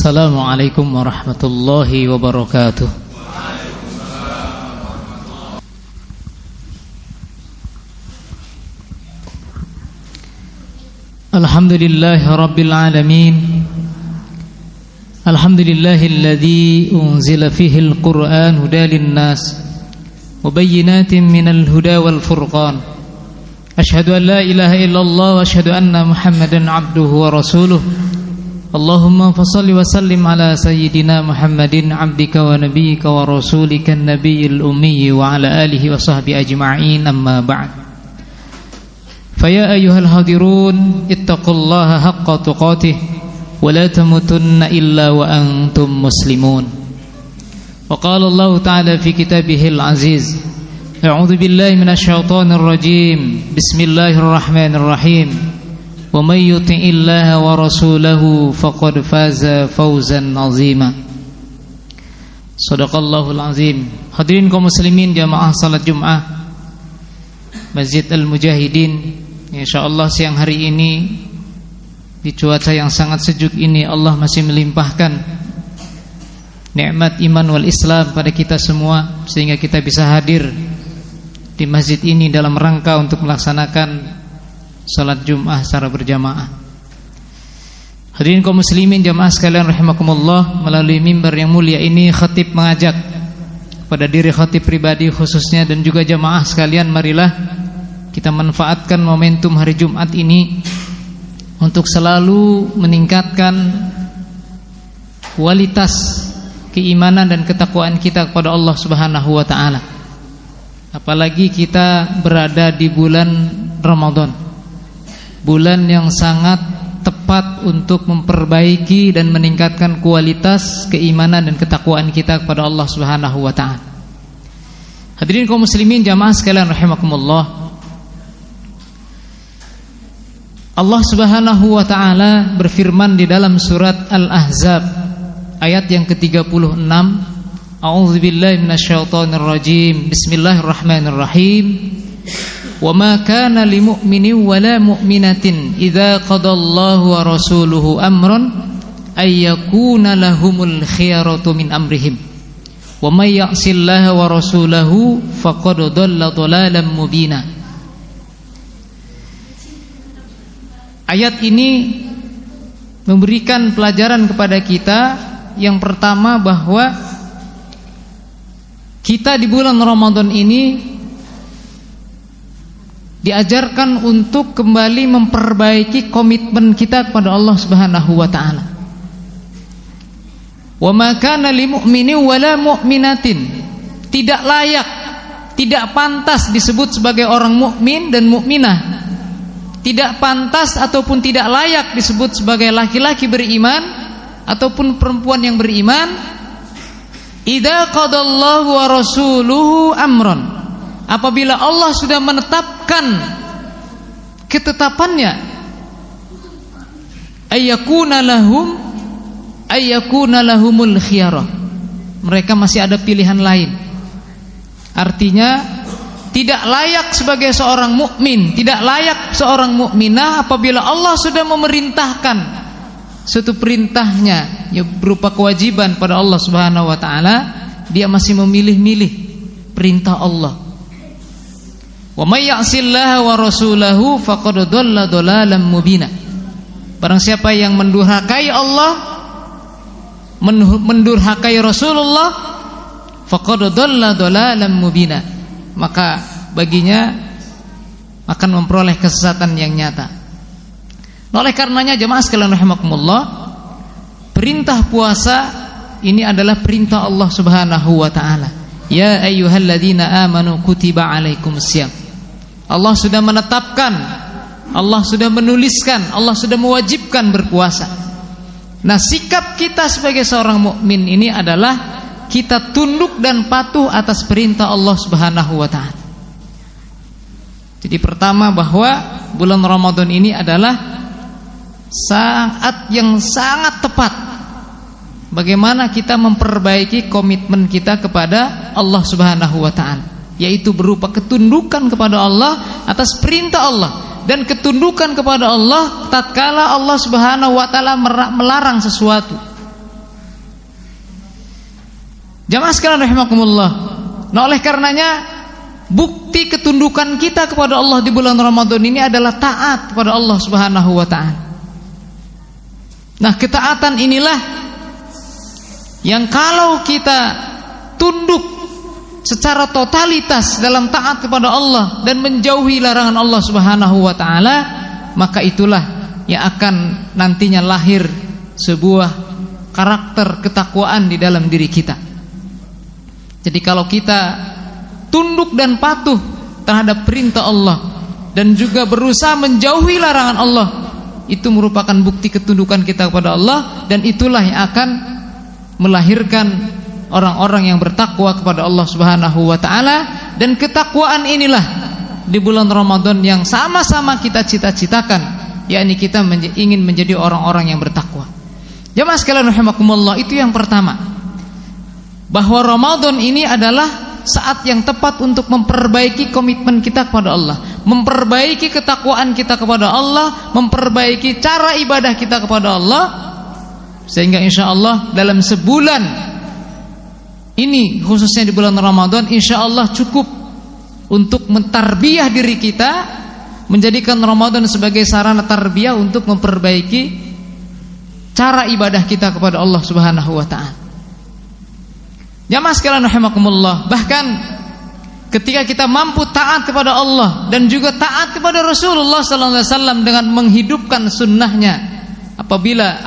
Assalamualaikum warahmatullahi wabarakatuh. Alhamdulillahi rabbil alamin. Alhamdulillahilladzi unzila fihil Qur'an hudan linnas wa bayyinatin minal huda wal furqan. Asyhadu an la ilaha illallah wa asyhadu anna Muhammadan abduhu wa rasuluh. Allahumma fassalli wa sallim ala sayyidina Muhammadin abdika wa nabiyyika wa rasulika an-nabiyil ummi wa ala alihi wa sahbihi ajma'in, amma ba'd. Faya ayyuhal hadirun ittaqullaha haqqa tuqatih wa la tamutunna illa wa antum muslimun. Wa qala Allah ta'ala fi kitabihil aziz, a'udzu billahi minasy syaithanir rajim. Bismillahirrahmanirrahim. Wa may yuti'illaha wa rasulahu faqad faza fawzan 'azima. Shadaqallahul azim. Hadirin kaum muslimin jamaah salat Jumat Masjid Al-Mujahidin, insyaallah siang hari ini di cuaca yang sangat sejuk ini Allah masih melimpahkan nikmat iman wal Islam pada kita semua sehingga kita bisa hadir di masjid ini dalam rangka untuk melaksanakan salat Jumat secara berjamaah. Hadirin kaum muslimin jamaah sekalian rahimakumullah, melalui mimbar yang mulia ini khatib mengajak pada diri khatib pribadi khususnya dan juga jamaah sekalian, marilah kita manfaatkan momentum hari Jumat ini untuk selalu meningkatkan kualitas keimanan dan ketakwaan kita kepada Allah Subhanahu wa taala. Apalagi kita berada di bulan Ramadan, bulan yang sangat tepat untuk memperbaiki dan meningkatkan kualitas keimanan dan ketakwaan kita kepada Allah Subhanahu wa taala. Hadirin kaum muslimin jamaah sekalian rahimakumullah, Allah Subhanahu wa taala berfirman di dalam surat Al-Ahzab ayat yang ke-36, a'udzubillahi minasyaitonir rajim. Bismillahirrahmanirrahim. Wa ma kana lil mu'minin wa la mu'minatin idza qadallahu wa rasuluhu amran ay yakuna lahumul khiyaratu min amrihim wa may ya'sillaha wa rasulahu faqad dhalla dhalalan mubina. Ayat ini memberikan pelajaran kepada kita yang pertama, bahwa kita di bulan Ramadan ini diajarkan untuk kembali memperbaiki komitmen kita kepada Allah Subhanahu wa taala. Wa ma kana lil mu'minin wa la mu'minatin, tidak layak, tidak pantas disebut sebagai orang mukmin dan mukminah. Tidak pantas ataupun tidak layak disebut sebagai laki-laki beriman ataupun perempuan yang beriman. Idza qadallahu wa rasuluhu amran, apabila Allah sudah menetapkan ketetapannya, ayyakuna lahumul khiyarah, mereka masih ada pilihan lain. Artinya tidak layak sebagai seorang mukmin, tidak layak seorang mukminah apabila Allah sudah memerintahkan suatu perintahnya yang berupa kewajiban pada Allah Subhanahu wa taala, dia masih memilih-milih perintah Allah. Wa may ya'sillaha wa rasulahu faqad dhalla dhalalan mubina. Barang siapa yang mendurhakai Allah, mendurhakai Rasulullah, faqad dhalla dhalalan mubina, maka baginya akan memperoleh kesesatan yang nyata. Oleh karenanya jemaah sekalian rahimakumullah, perintah puasa ini adalah perintah Allah Subhanahu wa taala. Ya ayyuhalladzina amanu kutiba alaikumusiyam. Allah sudah menetapkan, Allah sudah menuliskan, Allah sudah mewajibkan berpuasa. Nah, sikap kita sebagai seorang mukmin ini adalah kita tunduk dan patuh atas perintah Allah Subhanahu wa taala. Jadi pertama, bahwa bulan Ramadan ini adalah saat yang sangat tepat bagaimana kita memperbaiki komitmen kita kepada Allah Subhanahu wa taala, yaitu berupa ketundukan kepada Allah atas perintah Allah dan ketundukan kepada Allah tatkala Allah Subhanahu wa taala melarang sesuatu. Jamaah sekalian rahimakumullah. Nah, oleh karenanya bukti ketundukan kita kepada Allah di bulan Ramadan ini adalah taat kepada Allah Subhanahu wa taala. Nah, ketaatan inilah yang kalau kita tunduk secara totalitas dalam taat kepada Allah dan menjauhi larangan Allah Subhanahu wa taala, maka itulah yang akan nantinya lahir sebuah karakter ketakwaan di dalam diri kita. Jadi kalau kita tunduk dan patuh terhadap perintah Allah dan juga berusaha menjauhi larangan Allah, itu merupakan bukti ketundukan kita kepada Allah, dan itulah yang akan melahirkan orang-orang yang bertakwa kepada Allah Subhanahu wa taala. Dan ketakwaan inilah di bulan Ramadan yang sama-sama kita cita-citakan, yakni kita ingin menjadi orang-orang yang bertakwa. Jamaah sekalian rahimakumullah, itu yang pertama, bahwa Ramadan ini adalah saat yang tepat untuk memperbaiki komitmen kita kepada Allah, memperbaiki ketakwaan kita kepada Allah, memperbaiki cara ibadah kita kepada Allah, sehingga insya Allah dalam sebulan ini, khususnya di bulan Ramadan, insya Allah cukup untuk mentarbiyah diri kita, menjadikan Ramadan sebagai sarana tarbiyah untuk memperbaiki cara ibadah kita kepada Allah Subhanahu wa taala. Jamaah sekalian rahimakumullah, bahkan ketika kita mampu taat kepada Allah dan juga taat kepada Rasulullah sallallahu alaihi wasallam dengan menghidupkan sunnahnya,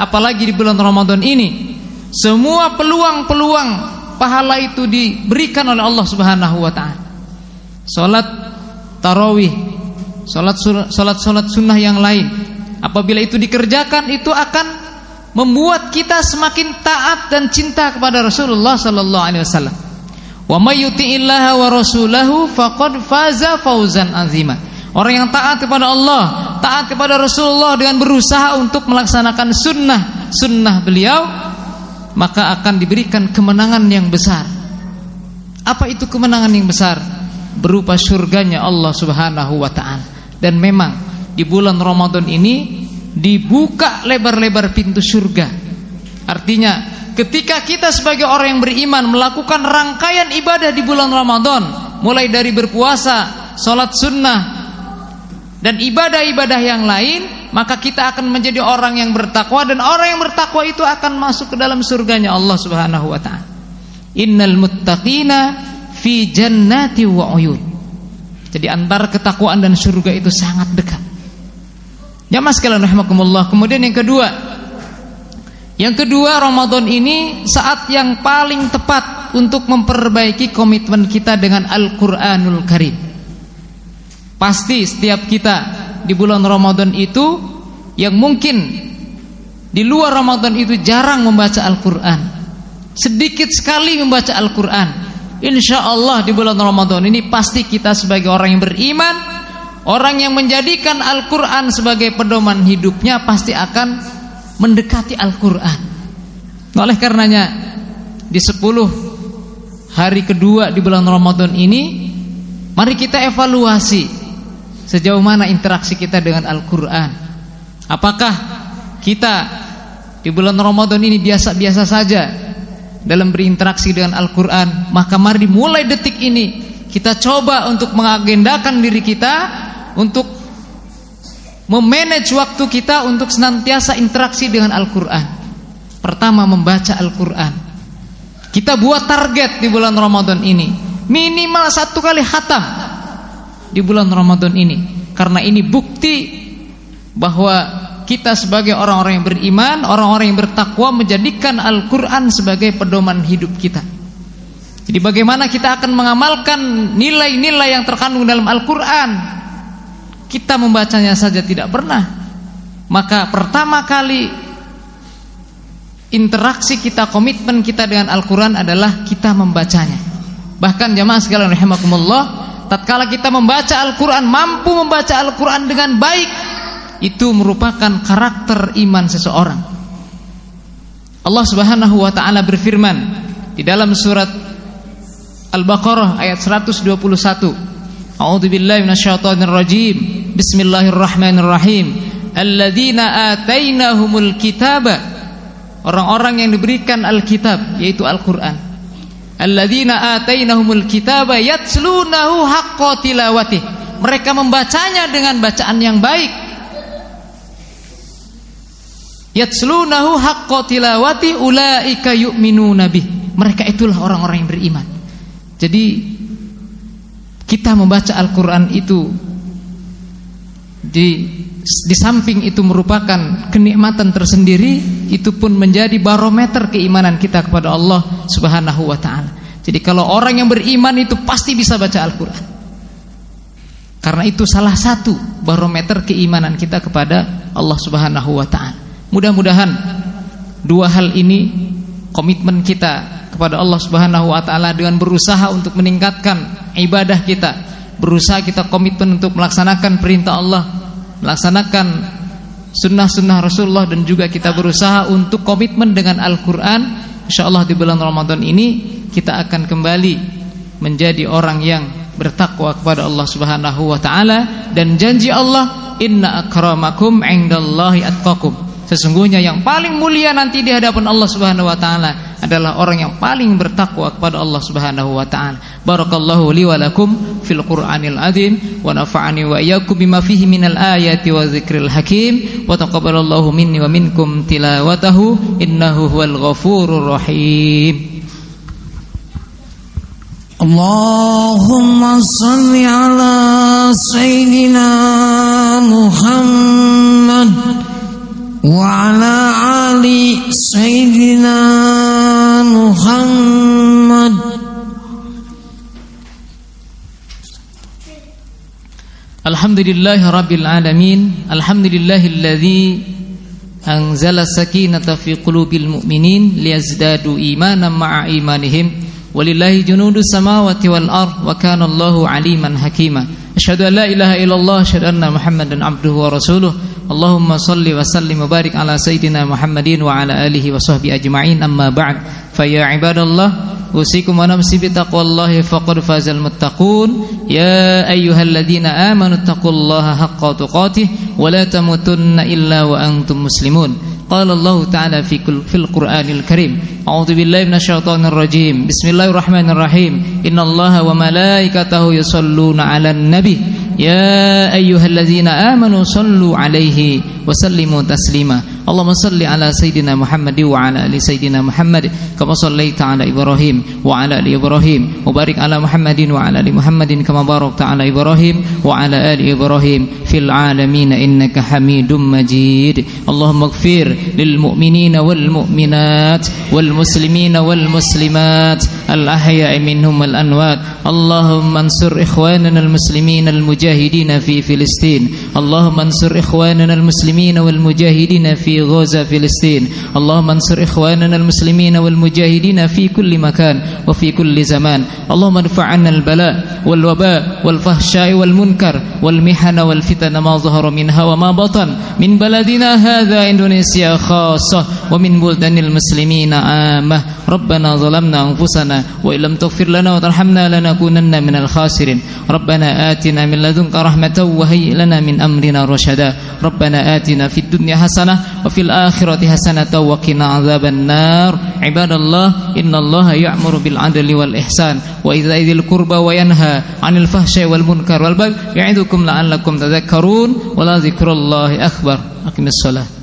apalagi di bulan Ramadan ini, semua peluang-peluang pahala itu diberikan oleh Allah Subhanahu wa taala. Salat tarawih, salat sunnah yang lain, apabila itu dikerjakan, itu akan membuat kita semakin taat dan cinta kepada Rasulullah sallallahu alaihi wasallam. Wa may yuti'illaha wa rasulahu faqad faza fawzan azima. Orang yang taat kepada Allah, taat kepada Rasulullah dengan berusaha untuk melaksanakan sunnah beliau, maka akan diberikan kemenangan yang besar. Apa itu kemenangan yang besar? Berupa surganya Allah Subhanahu wa taala. Dan memang di bulan Ramadan ini dibuka lebar-lebar pintu surga. Artinya ketika kita sebagai orang yang beriman melakukan rangkaian ibadah di bulan Ramadan, mulai dari berpuasa, salat sunnah, dan ibadah-ibadah yang lain, maka kita akan menjadi orang yang bertakwa, dan orang yang bertakwa itu akan masuk ke dalam surganya Allah Subhanahu wa taala. Innal muttaqina fi jannati wa uyun. Jadi antara ketakwaan dan surga itu sangat dekat. Jamaah sekalian rahimakumullah. Kemudian yang kedua, Ramadan ini saat yang paling tepat untuk memperbaiki komitmen kita dengan Al-Qur'anul Karim. Pasti setiap kita di bulan Ramadan itu, yang mungkin di luar Ramadan itu jarang membaca Al-Quran, sedikit sekali membaca Al-Quran, insya Allah di bulan Ramadan ini pasti kita sebagai orang yang beriman, orang yang menjadikan Al-Quran sebagai pedoman hidupnya, pasti akan mendekati Al-Quran. Oleh karenanya di 10 hari kedua di bulan Ramadan ini, mari kita evaluasi sejauh mana interaksi kita dengan Al-Quran. Apakah kita di bulan Ramadan ini biasa-biasa saja dalam berinteraksi dengan Al-Quran? Maka mari mulai detik ini kita coba untuk mengagendakan diri kita untuk memanage waktu kita untuk senantiasa interaksi dengan Al-Quran. Pertama, membaca Al-Quran. Kita buat target di bulan Ramadan ini, minimal 1 kali khatam di bulan Ramadan ini. Karena ini bukti bahwa kita sebagai orang-orang yang beriman, orang-orang yang bertakwa, menjadikan Al-Quran sebagai pedoman hidup kita. Jadi bagaimana kita akan mengamalkan nilai-nilai yang terkandung dalam Al-Quran? Kita membacanya saja tidak pernah. Maka pertama kali interaksi kita, komitmen kita dengan Al-Quran adalah kita membacanya. Bahkan jamaah sekalian rahimakumullah, tatkala kita membaca Al-Quran, mampu membaca Al-Quran dengan baik, itu merupakan karakter iman seseorang. Allah Subhanahu wa ta'ala berfirman di dalam surat Al-Baqarah ayat 121, A'udzubillahi minasyaitonir rajim. Bismillahirrahmanirrahim. Alladzina atainahumul kitaba. Orang-orang yang diberikan Alkitab, yaitu Al-Qur'an. alladzina atainahumul kitaba yatslunahu haqqa tilawatih. Mereka membacanya dengan bacaan yang baik. Yatslunahu haqqa tilawati ulaika yu'minuna bih. Mereka itulah orang-orang yang beriman. Jadi kita membaca Al-Qur'an itu di samping itu merupakan kenikmatan tersendiri, itu pun menjadi barometer keimanan kita kepada Allah Subhanahu wa taala. Jadi kalau orang yang beriman itu pasti bisa baca Al-Qur'an. Karena itu salah satu barometer keimanan kita kepada Allah Subhanahu wa taala. Mudah-mudahan dua hal ini, komitmen kita kepada Allah Subhanahu wa taala dengan berusaha untuk meningkatkan ibadah kita, berusaha kita komitmen untuk melaksanakan perintah Allah, melaksanakan sunnah-sunnah Rasulullah, dan juga kita berusaha untuk komitmen dengan Al-Quran. InsyaAllah di bulan Ramadan ini kita akan kembali menjadi orang yang bertakwa kepada Allah Subhanahu wa taala. Dan janji Allah, inna akramakum indallahi atqakum, sesungguhnya yang paling mulia nanti di hadapan Allah Subhanahu wa taala adalah orang yang paling bertakwa kepada Allah Subhanahu wa taala. Barakallahu li wa lakum fil Qur'anil azim wa nafa'ani wa iyyakum bima fihi minal ayati wa dzikril hakim wa taqabbalallahu minni wa minkum tilawatahu innahu huwal ghafurur rahim. Allahumma shalli ala sayyidina Muhammad wa ala ali sayyidina Muhammad. Alhamdulillahi rabbil alamin. Alhamdulillahilladzi anzala sakinata fi qulubil mu'minin liyazdadu imanan ma'a imanihim. Walillahi junudus samawati wal ard wa kana Allahu aliman hakima. Asyhadu an la ilaha illallah, asyhadu anna Muhammadan abduhu wa rasuluh. Allahumma salli wa sallim wa barik ala sayyidina Muhammadin wa ala alihi wa sahbihi ajma'in. Amma ba'd. Fa ya ibadallah, usikum wa nafsi bi taqwallahi faqad fazal muttaqun. Ya ayyuhalladzina amanu taqullaha haqqa tuqatih wa la tamutunna illa wa antum muslimun. Qala Allah Ta'ala fil Qur'anil Karim. A'udzu billahi minasyaitonir rajim. Bismillahirrahmanirrahim. Innallaha wa malaikatahu yusholluna 'alan nabi. Ya ayyuhalladzina amanu shallu 'alaihi wa sallimu taslima. Allahumma salli ala sayyidina Muhammad wa ala ali sayyidina Muhammad kama shallaita ala Ibrahim wa ala ali Ibrahim wa barik ala Muhammadin wa ala ali Muhammadin kama barakta ala Ibrahim wa ala ali Ibrahim fil alamin innaka Hamidum Majid. Allahumma ighfir lil mu'minina wal mu'minat wal muslimina wal muslimat al ahya'i minhum wal amwat. Allahumma ansur ikhwanana al muslimina al mujahidin fi Filistin. Allahumma ansur ikhwanana al muslimina wal mujahidin fi Gaza Filistin. Allahumma ansur ikhwanana al muslimina wal mujahidin fi kulli makan wa fi kulli zaman. Allahumma adfa'anna al bala wal waba wal fahsya'i wal munkar wal mihana wal fitana ma zahara minha wa ma batan min baladina hadha Indonesia khassah wa min buldanil muslimina ammah. Rabbana zalamna anfusana wa illam taghfir lana wa tarhamna lanakunanna minal khasirin. Rabbana atina min ladunka rahmatan wa hayyi lana min amrina rashada. Rabbana atina fid dunya hasanah wa fil akhirati hasanatan wa qina adzaban nar. Ibadallah, innallaha ya'muru bil adli wal ihsan wa idza'il qurba wa yanha 'anil fahsya'i wal munkar wal baghi ya'idukum la'allakum tadhakkarun wa la dzikrullahi akbar. Aqimissalah.